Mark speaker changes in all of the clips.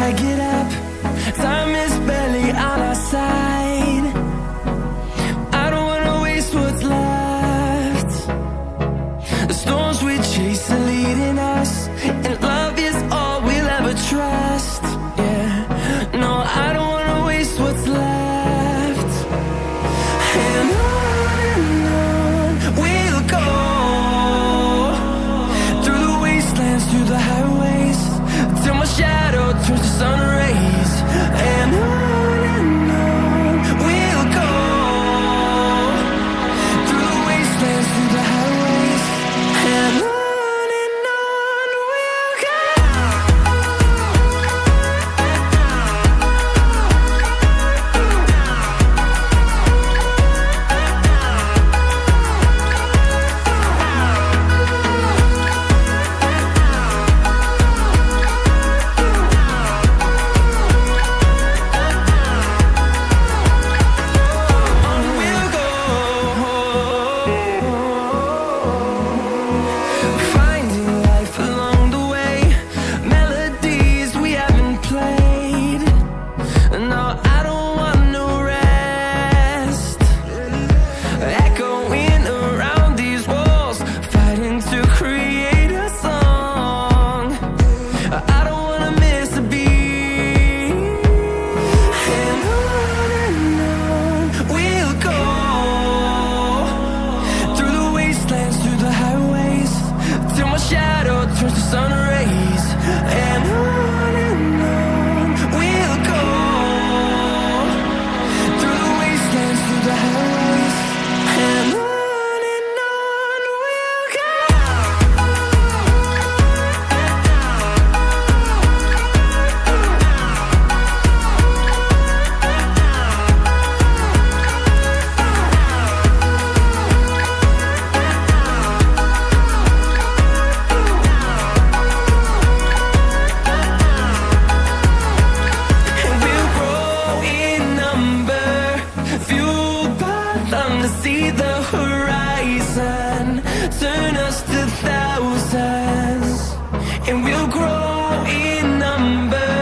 Speaker 1: gotta get up. Time is barely on our side. I don't wanna waste what's left. The storms we chase are leading us, and love is all we'll ever trust. Yeah, no, I don't wanna waste what's left. And on we'll go, through the wastelands, through the highways, till my shadow turns to sun rays. And on we'll go, through the wastelands, through the highways, and on we'll go. Finding life along the way, melodies we haven't played. No, I don't want no rest. Echoing around these walls, fighting to create a song. I don't wanna miss a beat. And on we'll go, through the wastelands, through the highways, till my shadow turns to sun rays. And on we'll go, through the wastelands, through the highways, and on we'll go. And we'll grow in number, fueled by them to see the horizon, turn us to thousands. And we'll grow in number,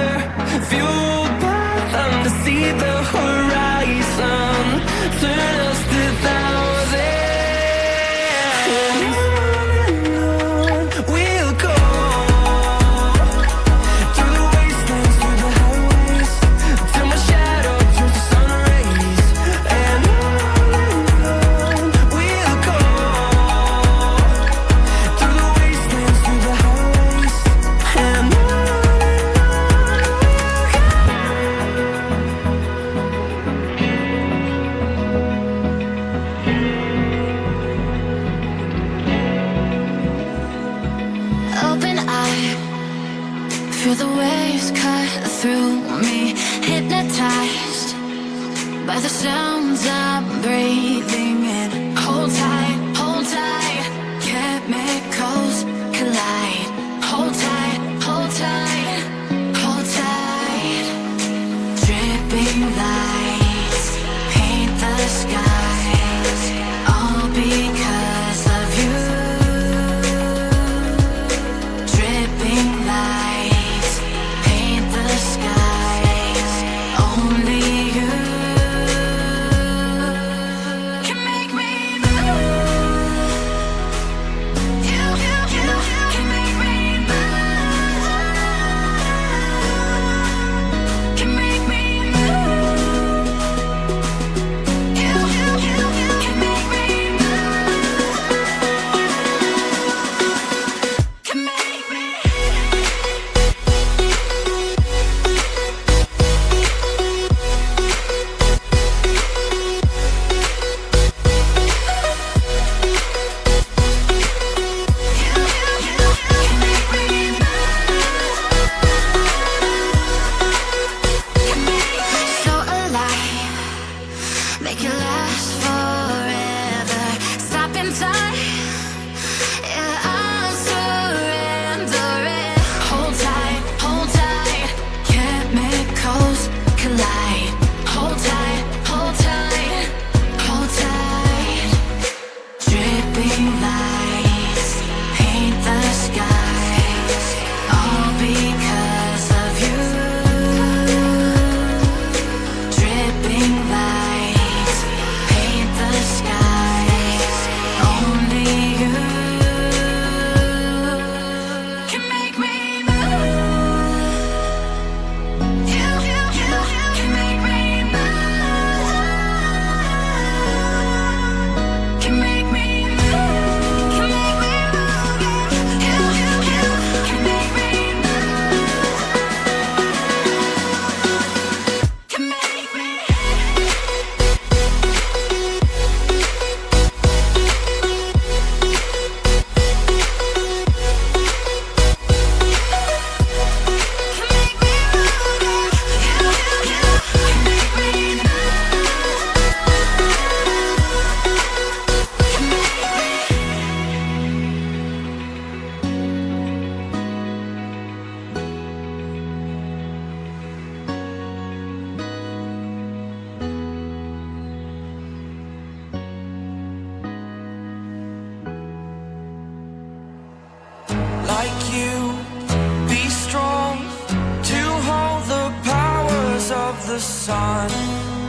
Speaker 1: fueled by them to see the horizon, turn us to thousands. And on we'll go, through the wastelands, through the highways, till my shadow turns to sun rays. And on we'll go, through the wastelands, through the highways, and on we'll go.
Speaker 2: Open eye, feel the waves cut through me, hypnotized by the sounds I'm breathing in. Hold tight, chemicals collide. Hold tight, hold tight, hold tight. Dripping lights paint the skies, all because of you. Dripping lights paint the skies, only you.
Speaker 1: the sun.